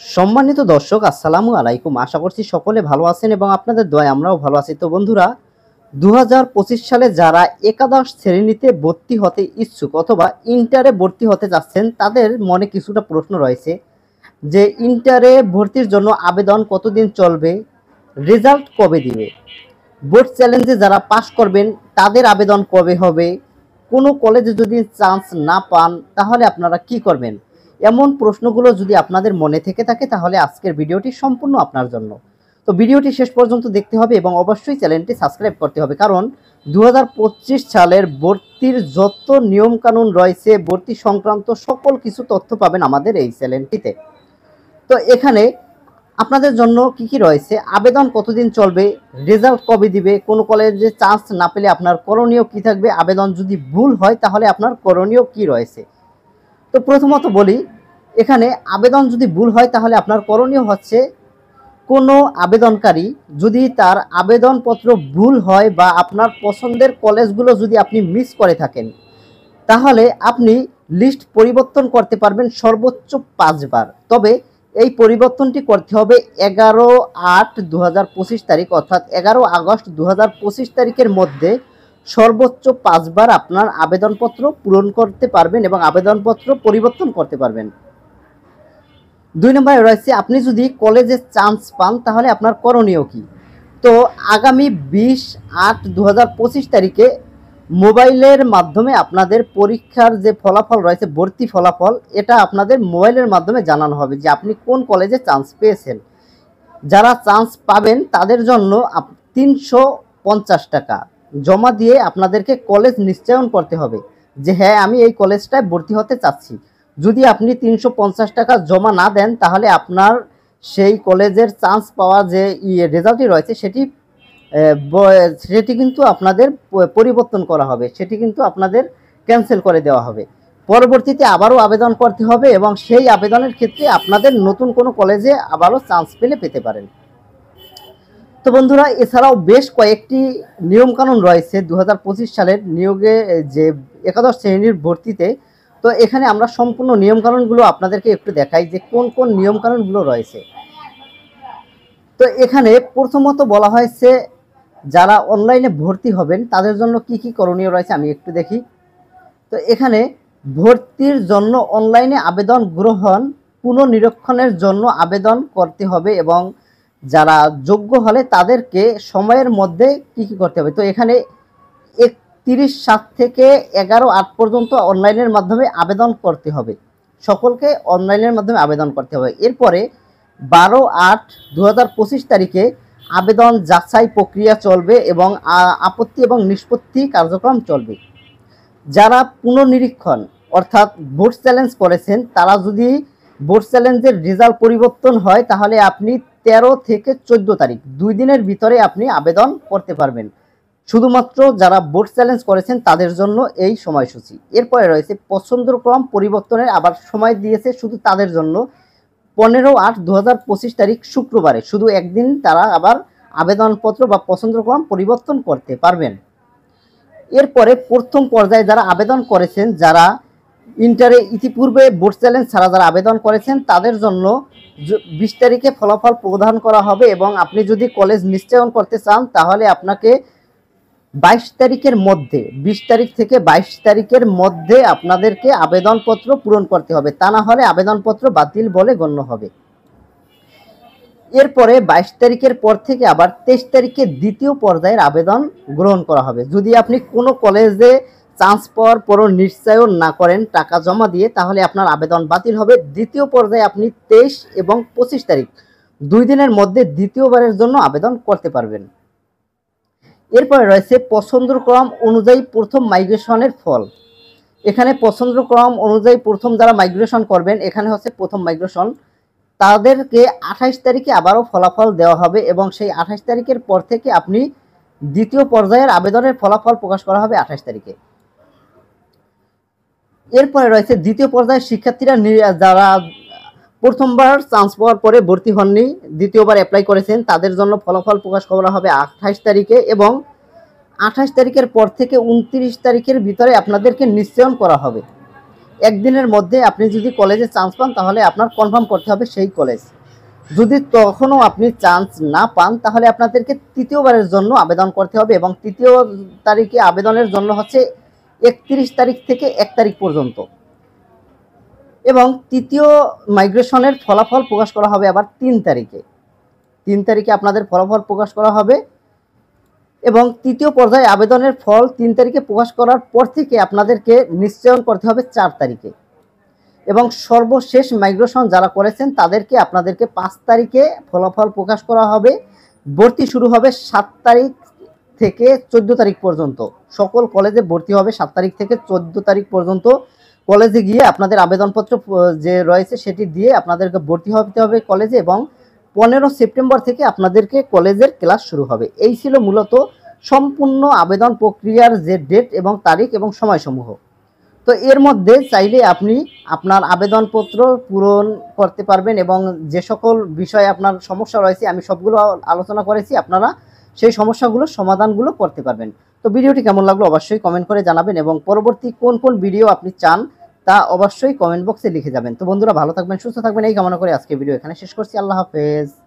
সম্মানিত দর্শক, আসসালামু আলাইকুম। আশা করছি সকলে ভালো আছেন এবং আপনাদের দোয়ায় আমরাও ভালো আছি। তো বন্ধুরা, 2025 সালে যারা একাদশ শ্রেণীতে ভর্তি হতে ইচ্ছুক অথবা ইন্টারে ভর্তি হতে যাচ্ছেন, তাদের মনে কিছুটা প্রশ্ন রয়েছে যে ইন্টারে ভর্তির জন্য আবেদন কতদিন চলবে, রেজাল্ট কবে দিবে, বোর্ড চ্যালেঞ্জে যারা পাশ করবেন তাদের আবেদন কবে হবে, কোনো কলেজে যদি চান্স না পান তাহলে আপনারা কি করবেন। এমন প্রশ্নগুলো যদি আপনাদের মনে থেকে থাকে তাহলে আজকের ভিডিওটি সম্পূর্ণ আপনার জন্য। তো ভিডিওটি শেষ পর্যন্ত দেখতে হবে এবং অবশ্যই চ্যানেলটি সাবস্ক্রাইব করতে হবে, কারণ 2025 সালের ভর্তির যত নিয়মকানুন রয়েছে, ভর্তি সংক্রান্ত সকল কিছু তথ্য পাবেন আমাদের এই চ্যানেলটিতে। তো এখানে আপনাদের জন্য কি কি রয়েছে, আবেদন কতদিন চলবে, রেজাল্ট কবে দিবে, কোন কলেজে চান্স না পেলে আপনার করণীয় কি থাকবে, আবেদন যদি ভুল হয় তাহলে আপনার করণীয় কি রয়েছে। তো প্রথমত বলি, এখানে আবেদন যদি ভুল হয় তাহলে আপনার করণীয় হচ্ছে, কোনো আবেদনকারী যদি তার আবেদনপত্র ভুল হয় বা আপনার পছন্দের কলেজগুলো যদি আপনি মিস করে থাকেন, তাহলে আপনি লিস্ট পরিবর্তন করতে পারবেন সর্বোচ্চ 5 বার। তবে এই পরিবর্তনটি করতে হবে 11/8/2025 তারিখ, অর্থাৎ 11 আগস্ট 2025 তারিখের মধ্যে সর্বোচ্চ 5 বার আপনার আবেদনপত্র পূরণ করতে পারবেন এবং আবেদনপত্র পরিবর্তন করতে পারবেন। 2 নম্বরে রয়েছে, আপনি যদি কলেজে চান্স পান তাহলে আপনার করণীয় কি। তো আগামী 20/8/2025 তারিখে মোবাইলের মাধ্যমে আপনাদের পরীক্ষার যে ফলাফল রয়েছে, ভর্তি ফলাফল, এটা আপনাদের মোবাইলের মাধ্যমে জানানো হবে যে আপনি কোন কলেজে চান্স পেয়েছেন। যারা চান্স পাবেন তাদের জন্য 350 টাকা জমা দিয়ে আপনাদেরকে কলেজ নিশ্চয়ন করতে হবে যে হ্যাঁ, আমি এই কলেজটায় ভর্তি হতে চাচ্ছি। যদি আপনি 350 টাকা জমা না দেন তাহলে আপনার সেই কলেজের চান্স পাওয়া যে রেজাল্টটি রয়েছে সেটি কিন্তু আপনাদের পরিবর্তন করা হবে, সেটি কিন্তু আপনাদের ক্যান্সেল করে দেওয়া হবে। পরবর্তীতে আবারও আবেদন করতে হবে এবং সেই আবেদনের ক্ষেত্রে আপনাদের নতুন কোনো কলেজে আবারও চান্স পেতে পারেন। তো বন্ধুরা, এছাড়াও বেশ কয়েকটি নিয়মকানুন রয়েছে 2025 সালের নিয়োগে যে একাদশ শ্রেণীর ভর্তিতে। তো এখানে আমরা সম্পূর্ণ নিয়মকানুনগুলো আপনাদেরকে একটু দেখাই যে কোন কোন নিয়মকানুনগুলো রয়েছে। তো এখানে প্রথমত বলা হয়েছে, যারা অনলাইনে ভর্তি হবেন তাদের জন্য কি কি করণীয় রয়েছে আমি একটু দেখি। তো এখানে ভর্তির জন্য অনলাইনে আবেদন গ্রহণ পুনর্নিরীক্ষণের জন্য আবেদন করতে হবে এবং যারা যোগ্য হলে তাদেরকে সময়ের মধ্যে কি কি করতে হবে। তো এখানে 31/7 থেকে 11/8 পর্যন্ত অনলাইনের মাধ্যমে আবেদন করতে হবে, সকলকে অনলাইনের মাধ্যমে আবেদন করতে হবে। এরপরে 12/8/2025 তারিখে আবেদন যাচাই প্রক্রিয়া চলবে এবং আপত্তি এবং নিষ্পত্তি কার্যক্রম চলবে। যারা পুনর্নিরীক্ষণ অর্থাৎ বোর্ড চ্যালেঞ্জ করেছেন, তারা যদি বোর্ড চ্যালেঞ্জের রেজাল্ট পরিবর্তন হয় তাহলে আপনি 13 থেকে 14 তারিখ 2 দিনের ভিতরে আপনি আবেদন করতে পারবেন। শুধুমাত্র যারা বোর্ড চ্যালেঞ্জ করেছেন তাদের জন্য এই সময়সূচি। এরপরে রয়েছে পছন্দক্রম পরিবর্তনের আবার সময় দিয়েছে শুধু তাদের জন্য 15/8/2025 তারিখ শুক্রবারে, শুধু একদিন তারা আবার আবেদনপত্র বা পছন্দক্রম পরিবর্তন করতে পারবেন। এরপরে প্রথম পর্যায়ে যারা আবেদন করেছেন, যারা ইন্টারে ইতিপূর্বে বোর্ড চ্যালেঞ্জ ছাড়া যারা আবেদন করেছেন তাদের জন্য 20 তারিখে ফলাফল প্রদান করা হবে এবং আপনি যদি কলেজ নিশ্চয়ন করতে চান তাহলে আপনাকে 22 তারিখের মধ্যে, 20 তারিখ থেকে 22 তারিখের মধ্যে আপনাদেরকে আবেদনপত্র পূরণ করতে হবে, তা না হলে আবেদনপত্র বাতিল বলে গণ্য হবে। এরপরে 22 তারিখের পর থেকে আবার 23 তারিখে দ্বিতীয় পর্যায়ের আবেদন গ্রহণ করা হবে। যদি আপনি কোনো কলেজে চান্স পাওয়ার পরও নিশ্চয়ন না করেন টাকা জমা দিয়ে, তাহলে আপনার আবেদন বাতিল হবে। দ্বিতীয় পর্যায়ে আপনি 23 এবং 25 তারিখ 2 দিনের মধ্যে দ্বিতীয়বারের জন্য আবেদন করতে পারবেন। এরপরে রয়েছে পছন্দক্রম অনুযায়ী প্রথম মাইগ্রেশনের ফল। এখানে পছন্দক্রম অনুযায়ী প্রথম যারা মাইগ্রেশন করবেন, এখানে হচ্ছে প্রথম মাইগ্রেশন, তাদেরকে 28 তারিখে আবারও ফলাফল দেওয়া হবে এবং সেই 28 তারিখের পর থেকে আপনি দ্বিতীয় পর্যায়ের আবেদনের ফলাফল প্রকাশ করা হবে 28 তারিখে। এরপরে রয়েছে দ্বিতীয় পর্যায়ের শিক্ষার্থীরা যারা প্রথমবার চান্স পাওয়ার পরে ভর্তি হননি, দ্বিতীয়বার অ্যাপ্লাই করেছেন, তাদের জন্য ফলাফল প্রকাশ করা হবে 28 তারিখে এবং 28 তারিখের পর থেকে 29 তারিখের ভিতরে আপনাদেরকে নিশ্চয়ন করা হবে। একদিনের মধ্যে আপনি যদি কলেজে চান্স পান তাহলে আপনার কনফার্ম করতে হবে সেই কলেজ। যদি তখনও আপনি চান্স না পান তাহলে আপনাদেরকে তৃতীয়বারের জন্য আবেদন করতে হবে, এবং তৃতীয় তারিখে আবেদনের জন্য হচ্ছে 31 তারিখ থেকে 1 তারিখ পর্যন্ত। এবং তৃতীয় মাইগ্রেশনের ফলাফল প্রকাশ করা হবে আবার 3 তারিখে আপনাদের ফলাফল প্রকাশ করা হবে। এবং তৃতীয় পর্যায়ে আবেদনের ফল 3 তারিখে প্রকাশ করার পর থেকে আপনাদেরকে নিশ্চয়ন করতে হবে 4 তারিখে। এবং সর্বশেষ মাইগ্রেশন যারা করেছেন তাদেরকে আপনাদেরকে 5 তারিখে ফলাফল প্রকাশ করা হবে। ভর্তি শুরু হবে 7 তারিখ থেকে 14 তারিখ পর্যন্ত। সকল কলেজে ভর্তি হবে 7 তারিখ থেকে 14 তারিখ পর্যন্ত। কলেজে গিয়ে আপনাদের আবেদনপত্র যে রয়েছে সেটি দিয়ে আপনাদেরকে ভর্তি হতে হবে কলেজে, এবং 15 সেপ্টেম্বর থেকে আপনাদেরকে কলেজের ক্লাস শুরু হবে। এই ছিল মূলত সম্পূর্ণ আবেদন প্রক্রিয়ার যে ডেট এবং তারিখ এবং সময়সমূহ। তো এর মধ্যে চাইলে আপনি আপনার আবেদনপত্র পূরণ করতে পারবেন, এবং যে সকল বিষয়ে আপনার সমস্যা রয়েছে আমি সবগুলো আলোচনা করেছি, আপনারা সেই সমস্যাগুলোর সমাধানগুলো করতে পারবেন। তো ভিডিওটি কেমন লাগলো অবশ্যই কমেন্ট করে জানাবেন, এবং পরবর্তী কোন কোন ভিডিও আপনি চান তা অবশ্যই কমেন্ট বক্সে লিখে যাবেন। তো বন্ধুরা ভালো থাকবেন, সুস্থ থাকবেন এই কামনা করে আজকে ভিডিও এখানে শেষ করছি। আল্লাহ হাফেজ।